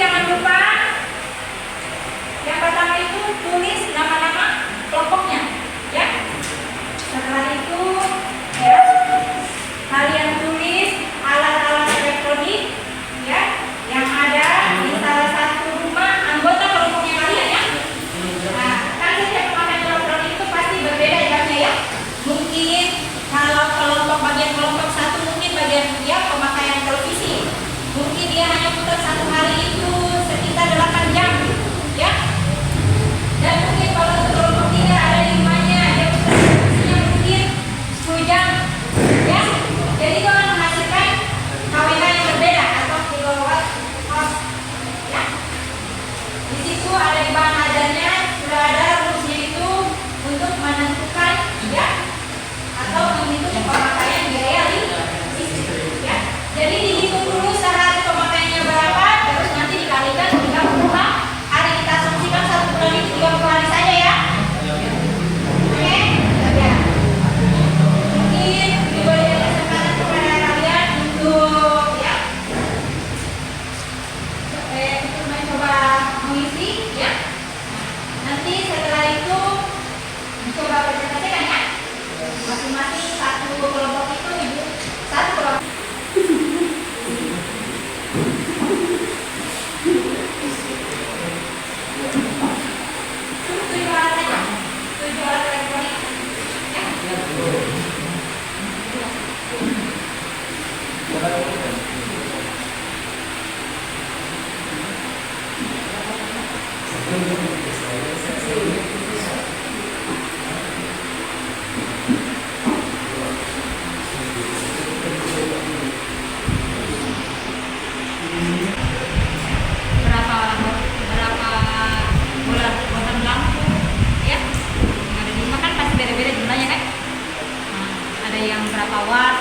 jangan lupa yang pertama itu tulis nama-nama kelompoknya, ya. Setelah itu ya, kalian tulis alat-alat elektronik ya yang ada di salah satu rumah anggota kelompoknya kalian ya. Nah, kan setiap pemakaian elektronik itu pasti berbeda jamnya ya. Mungkin kalau bagian kelompok satu mungkin bagian dia pemakaian televisi. Mungkin dia hanya putar satu hari itu sekitar 8 jam ya. Dan mungkin kalau kelompok tidak ada di rumahnya, dia putar televisinya mungkin 10 jam ya. Jadi itu akan menghasilkan KWH yang berbeda atau kilowatt hours ya. Di situ ada di bahan ajarnya sudah ada rumusnya itu untuk menentukan ya atau menghitung pemakaian biaya listrik ya. Jadi dihitung dulu sehari pemakaiannya berapa, terus nanti dikalikan 30 hari. Kita asumsikan 1 bulan itu 30 hari saja ya. Oke? Ya. Mungkin diberikan kesempatan kepada kalian untuk ya untuk mencoba mengisi ya. Nanti setelah itu dicoba presentasikan ya. Masing-masing satu kelompok itu ibu satu kelompok. Tujuh alat aja, 7 alat elektronik ya. Berapa bola lampu ya. Yang ada di rumah kan pasti beda-beda jumlahnya kan. Nah, ada yang berapa watt.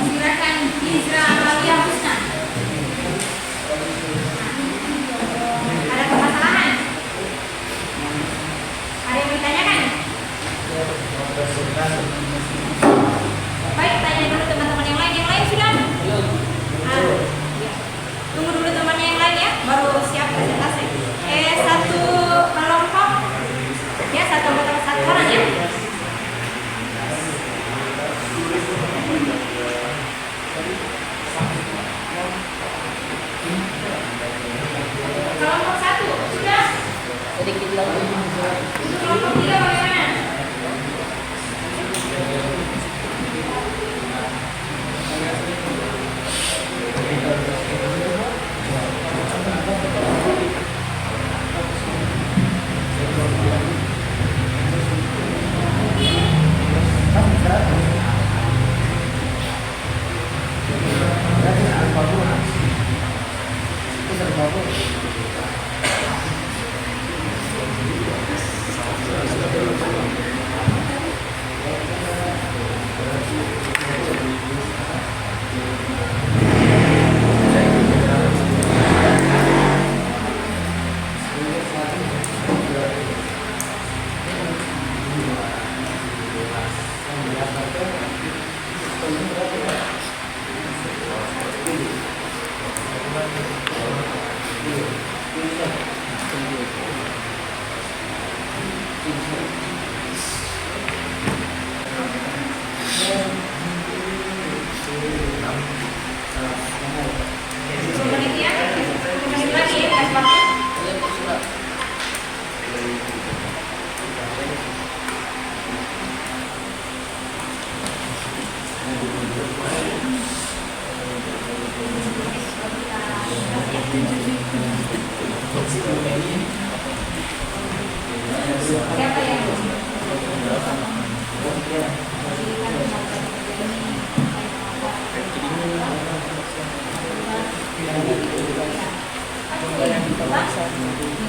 Silakan Izra Amalia Husna. Ada permasalahan? Ada yang ditanyakan? Baik, tanya dulu teman-teman yang lain. Yang lain sudah? Tunggu dulu temannya yang lain ya, baru siap presentasi. Satu kelompok ya, satu orang ya. Kelompok 1 sudah? Sedikit lagi. Kelompok 3 bagaimana? Terima kasih.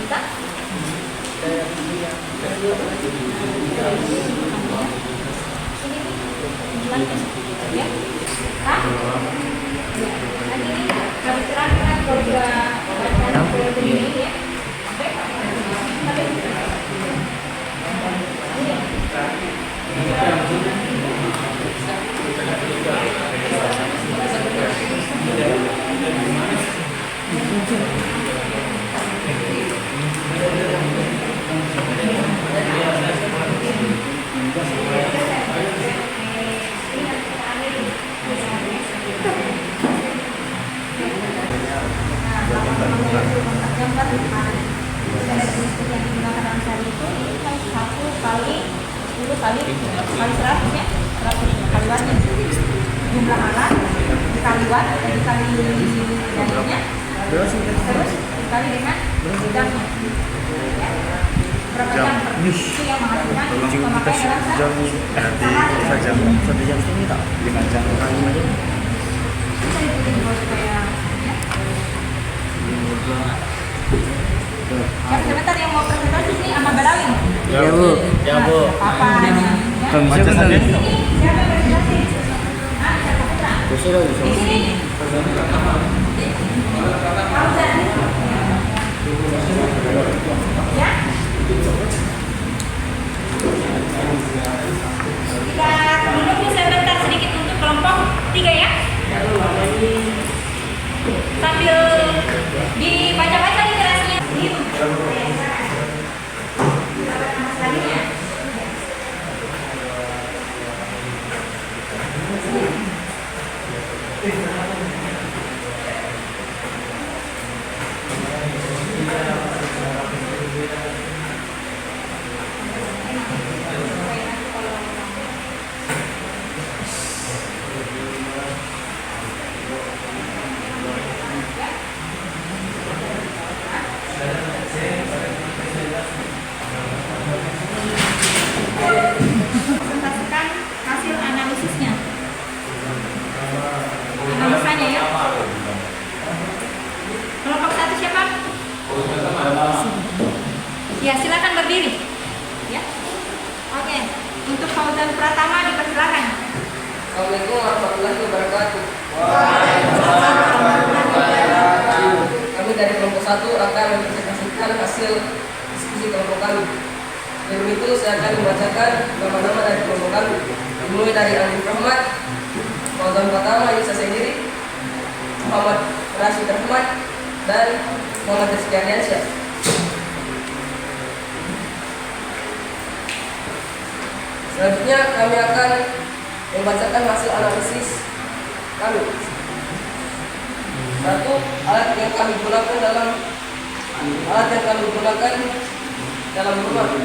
juta. Ya. Hah? Nanti ini kami terangkan program ini ya. Kali 100 ya, 100 kali watt jumlah alat dikali watt dikali jadinya terus dikali dengan jamnya ya. Berapa jam itu yang menghasilkan pemakaian dalam satu jam ini tak 5 jam kali aja bisa dibikin supaya ya, sebentar yang mau presentasi sini sama Balawin. Ya Bu. Ya Bu. Apa? Kami siapa tadi? Siapa presentasi? Ah, siapa Putra? Di sini. Fauzan. Ya. Kita duduk sebentar sedikit untuk kelompok 3 ya. Sambil dibaca-baca literasinya. Presentasikan hasil analisisnya. Analisanya ya. Kelompok 1 siapa? Ya, silakan berdiri. Ya. Oke. Untuk Fauzan Pratama dipersilakan. Assalamualaikum warahmatullahi wabarakatuh. Kami dari kelompok 1 akan mempresentasikan hasil diskusi kelompok kami. Sebelum itu saya akan membacakan nama-nama dari kelompok kami. Dimulai dari Arif Rahmat, Fauzan Pratama, Yusa sendiri, Muhammad Rashid Rahmat, dan Muhammad Rizky Ardiansyah. Selanjutnya kami akan membacakan hasil analisis kami. 1. Alat yang kami gunakan dalam rumah. 1.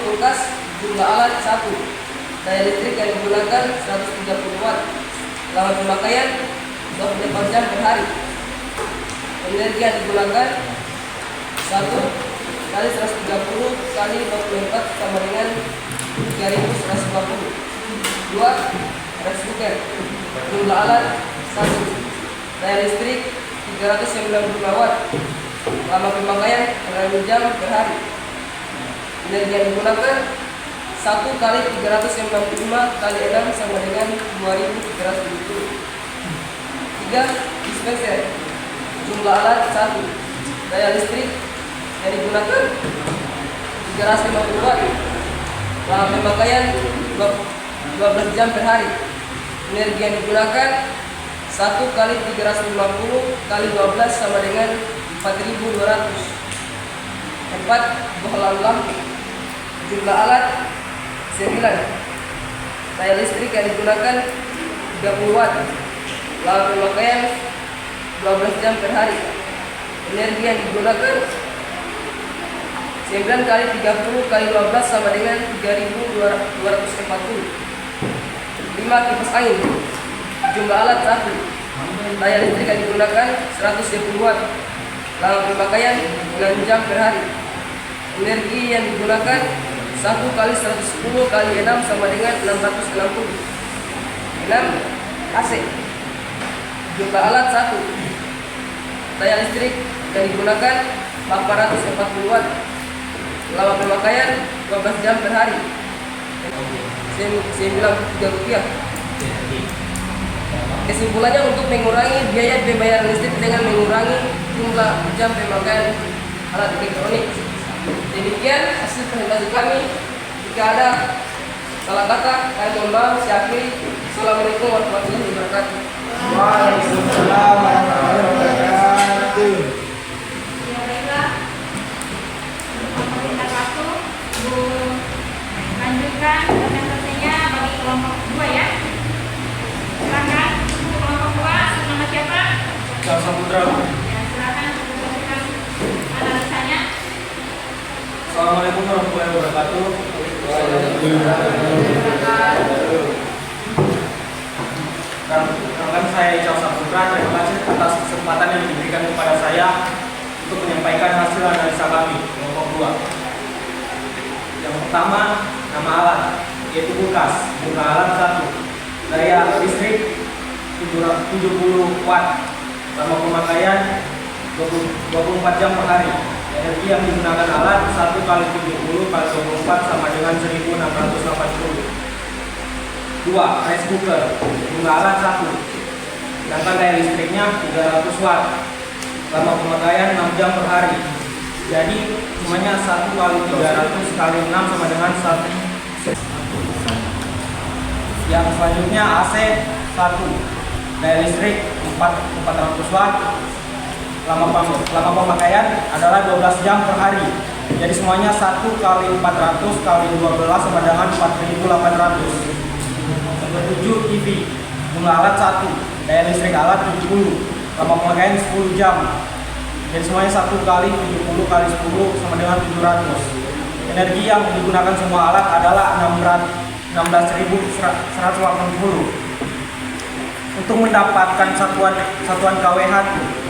Kulkas, jumlah alat 1. Daya listrik yang digunakan 130 watt. Lama pemakaian 24 jam per hari. Energi yang digunakan 1 kali 130 kali 24 sama dengan 3150. 2. Rice cooker, jumlah alat 1. Daya listrik 395 watt. Lama pemakaian 6 jam per hari. Energi yang digunakan 1 kali 395 kali 6 sama dengan 2370. 3. Dispenser, jumlah alat 1. Daya listrik yang digunakan 350 watt. Lama pemakaian 12 jam per hari. Energi yang digunakan 1 kali 350 kali 12 sama dengan 4200. 4. Bohlam lampu, jumlah alat 9. Daya listrik yang digunakan 30 watt. Lama pemakaian 12 jam per hari. Energi yang digunakan 9 kali 30 kali 12 sama dengan 3240. 5. Kipas angin, jumlah alat 1. Daya listrik yang digunakan 110 watt. Lama pemakaian 9 jam per hari. Energi yang digunakan 1 kali 110 kali 6 sama dengan 660. 6. AC, jumlah alat 1. Daya listrik yang digunakan 840 watt. Lama pemakaian 12 jam per hari. Rp93. Kesimpulannya, untuk mengurangi biaya pembayaran listrik dengan mengurangi jumlah jam pemakaian alat elektronik. Demikian hasil presentasi kami. Jika ada salah kata, kami mohon maaf. Saya akhiri. Assalamualaikum warahmatullahi wabarakatuh. Waalaikumsalam warahmatullahi wabarakatuh. Ya baiklah, pemerintah waktu Bu lanjutkan presentasinya bagi kelompok 2 ya. Silakan kelompok 2, nama siapa? Charles Saputra. Ya, silakan dijelaskan analisanya. Assalamualaikum warahmatullahi wabarakatuh. Rekan saya Charles Saputra, terima kasih atas kesempatan yang diberikan kepada saya untuk menyampaikan hasil analisa kami kelompok 2. Yang pertama, nama alat yaitu kulkas. Jumlah alat 1, daya listrik 70 watt, lama pemakaian 24 jam per hari. Energi yang digunakan alat 1 kali 70 kali 24 sama dengan 1680. 2. Rice cooker. Jumlah alat 1, sedangkan daya listriknya 300 watt, lama pemakaian 6 jam per hari. Jadi semuanya 1 kali 300 kali 6 sama dengan 1. Yang selanjutnya AC 1, daya listrik 400 watt, lama pemakaian adalah 12 jam per hari. Jadi semuanya 1 kali 400 kali 12 sama dengan 4800. 7. TV. Jumlah alat 1, daya listrik alat 70, lama pemakaian 10 jam. Jadi semuanya 1 kali 70 kali 10 sama dengan 700. Energi yang digunakan semua alat adalah 16.180. Untuk mendapatkan satuan KWH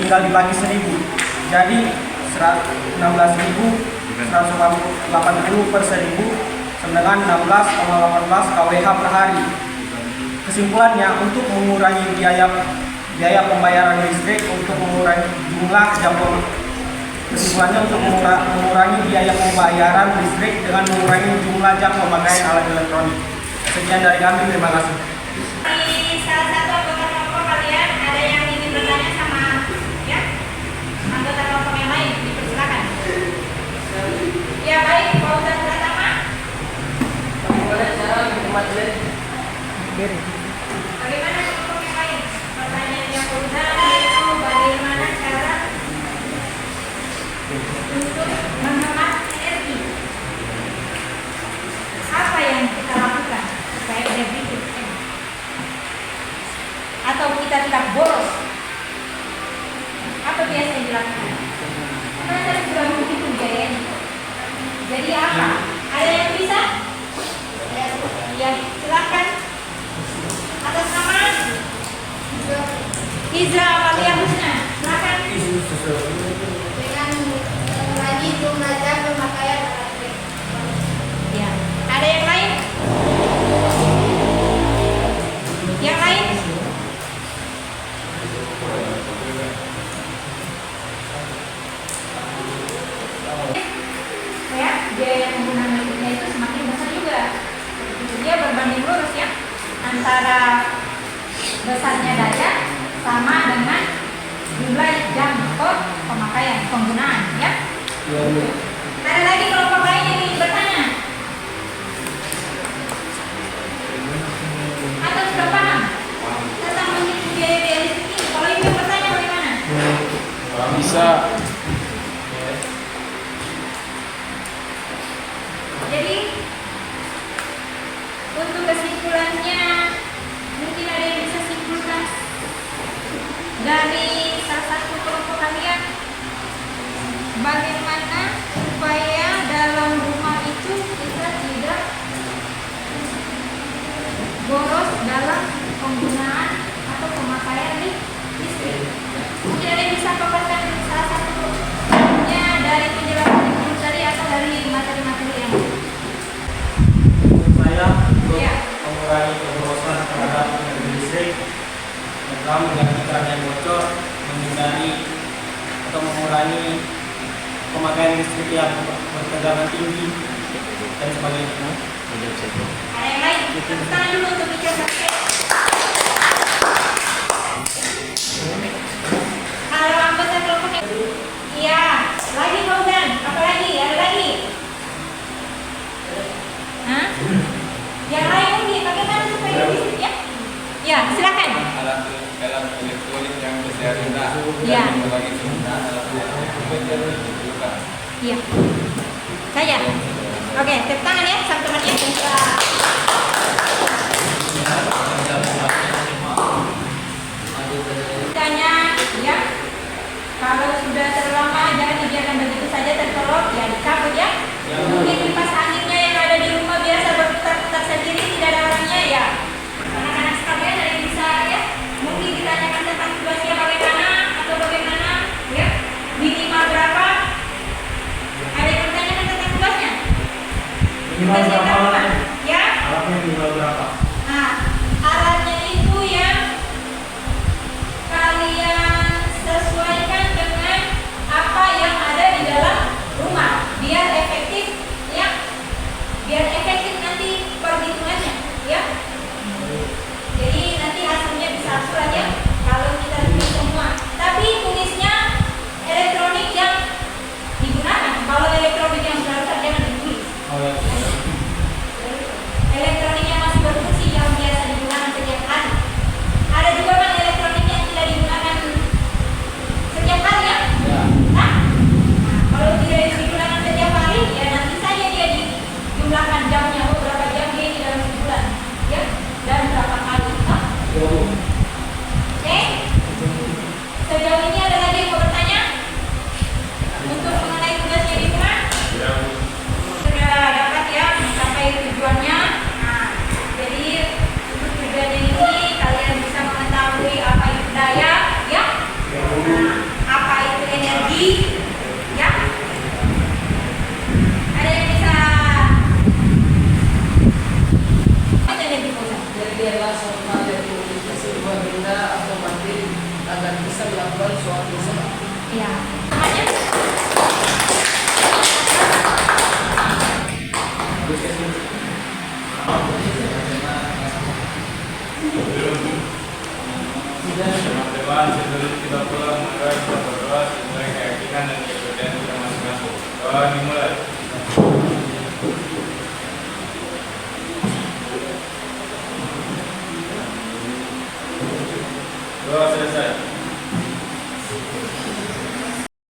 tinggal dibagi 1000. Jadi 16.180 per 1000 sama dengan 16,18 KWH per hari. Kesimpulannya, untuk mengurangi biaya pembayaran listrik, untuk mengurangi jumlah jam kesimpulannya untuk mengurangi biaya pembayaran listrik dengan mengurangi jumlah jam pemakaian alat elektronik. Sekian dari kami, terima kasih. Di salah satu anggota kelompok kalian ada yang ingin bertanya sama ya anggota kelompok yang lain, dipersilakan. Ya baik, Fauzan pertama. Bagaimana cara menghemat Bagaimana kelompok yang lain? Pertanyaannya Fauzan yaitu bagaimana cara untuk menghemat energi? Apa yang kita lakukan supaya energi atau kita tidak boros? Apa biasa yang dilakukan? Karena tadi sudah begitu biayanya. Jadi apa? Ada yang bisa? Ya, silakan. Atas nama Izra Amalia Husna, silakan. Dengan mengurangi jumlah jam pemakaian alat listrik. Ya, ada yang lain? Yang lain? Ya, biaya penggunaan listriknya itu semakin besar juga. Dia berbanding lurus ya, antara besarnya daya sama dengan jumlah jam atau pemakaian penggunaan ya. Ada lagi kelompok lain yang ingin bertanya? Atau sudah paham tentang menghitung biaya listrik ini? Kalau ibu yang bertanya bagaimana? Bisa. Jadi untuk kesimpulannya mungkin ada yang bisa simpulkan dari salah satu kelompok kalian bagaimana supaya dalam rumah itu kita tidak boros dalam penggunaan atau pemakaian listrik. Mungkin ada yang bisa paparkan salah satunya dari penjelasan ibu tadi atau dari materi-materi yang Saya untuk Ya. mengurangi keborosan terhadap energi listrik, dalam mengganti keran yang bocor, menghindari atau mengurangi pemakaian listrik yang bertegangan tinggi dan sebagainya. Ada yang lain? Tepuk tangan dulu untuk Teacher Saskia. Halo anggota kelompok yang... Iya, lagi Fauzan. Apa lagi? Ada lagi? Hah? Yang lain mungkin bagaimana supaya listrik ya? Ya, silakan. Alat elektronik yang bisa rendah Ya. dan membagi sebentar alat elektronik dibutuhkan. Iya. Saya. Oke, tepuk tangan ya sama temannya. Tanya, ya. Kalau sudah terlalu lama jangan dibiarkan begitu saja tercolok, ya dicabut ya. Mungkin kipas anginnya yang ada di rumah biasa berputar-putar sendiri tidak ada orangnya ya. Anak-anak sekalian ada yang bisa ya. Mungkin ditanyakan tentang tugasnya bagaimana atau bagaimana ya. Minimal berapa? Ada yang bertanyakan tentang tugasnya? Minimal Tugasnya berapa berapa? alatnya? Ya. Alatnya minimal berapa? Nah, alatnya itu yang kalian sesuaikan dengan apa yang ada di dalam rumah biar efektif ya, biar efektif nanti perhitungannya ya. Jadi nanti hasilnya bisa akurat ya kalau kita tulis semua. Tapi tulisnya elektronik yang digunakan. Kalau elektronik yang sudah rusak jangan ditulis. Oh, ya. Elektronik yang masih berfungsi yang biasa digunakan setiap hari. Ada juga kan elektronik yang tidak digunakan setiap hari ya? Nah, kalau tidak digunakan setiap hari, ya nanti saja dia dijumlahkan jamnya beberapa jam dia di dalam sebulan, ya, dan berapa kali. Oke? Sejauh ini ada lagi yang mau bertanya untuk mengenai tugasnya di rumah? Sudah dapat ya mencapai tujuannya. Nah, jadi untuk tujuannya ini kalian bisa mengetahui apa itu daya, ya, nah, apa itu energi, ya. Ada yang bisa? Apa itu energi Fauzan? Jadi biarlah semua dari memiliki sebuah benda atau materi agar bisa melakukan suatu usaha. Ya. Namanya? Teman-teman, sebelum kita pulang, mari kita berdoa sesuai keyakinan dan kepercayaan kita masing-masing. Doa dimulai.